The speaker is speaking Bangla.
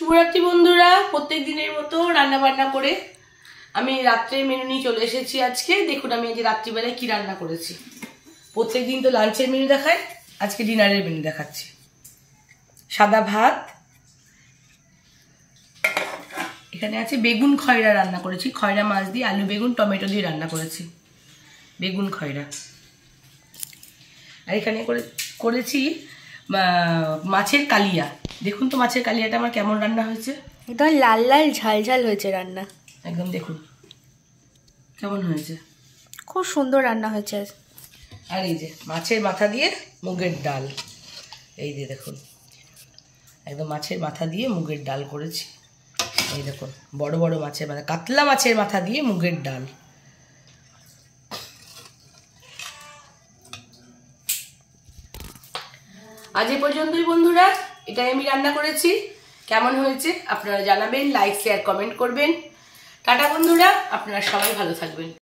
শুভরাত্রি বন্ধুরা, প্রত্যেক দিনের মতো রান্না বান্না করে আমি রাত্রের মেনু নিয়ে চলে এসেছি। আজকে দেখুন আমি আজ রাত্রিবেলায় কি রান্না করেছি। প্রত্যেক দিন তো লাঞ্চের মেনু দেখায়, আজকে ডিনারের মেনু দেখাচ্ছি। সাদা ভাত, এখানে আছে বেগুন খয়রা রান্না করেছি, খয়রা মাছ দিয়ে আলু বেগুন টমেটো দিয়ে রান্না করেছি বেগুন খয়রা। আর এখানে করেছি মাছের কালিয়া। দেখুন তো মাছের কালিয়াটা আমার কেমন রান্না হয়েছে, একদম লাল লাল ঝাল ঝাল হয়েছে রান্না। একদম দেখুন কেমন হয়েছে, খুব সুন্দর রান্না হয়েছে। আর এই যে মাছের মাথা দিয়ে মুগের ডাল, এই যে দেখুন একদম মাছের মাথা দিয়ে মুগের ডাল করেছি। এই দেখুন বড় বড় মাছের মাথা, কাতলা মাছের মাথা দিয়ে মুগের ডাল। আজ এ পর্যন্তই বন্ধুরা, এটাই আমি রান্না করেছি। কেমন হয়েছে আপনারা জানাবেন, লাইক শেয়ার কমেন্ট করবেন। টাটা বন্ধুরা, আপনারা সবাই ভালো থাকবেন।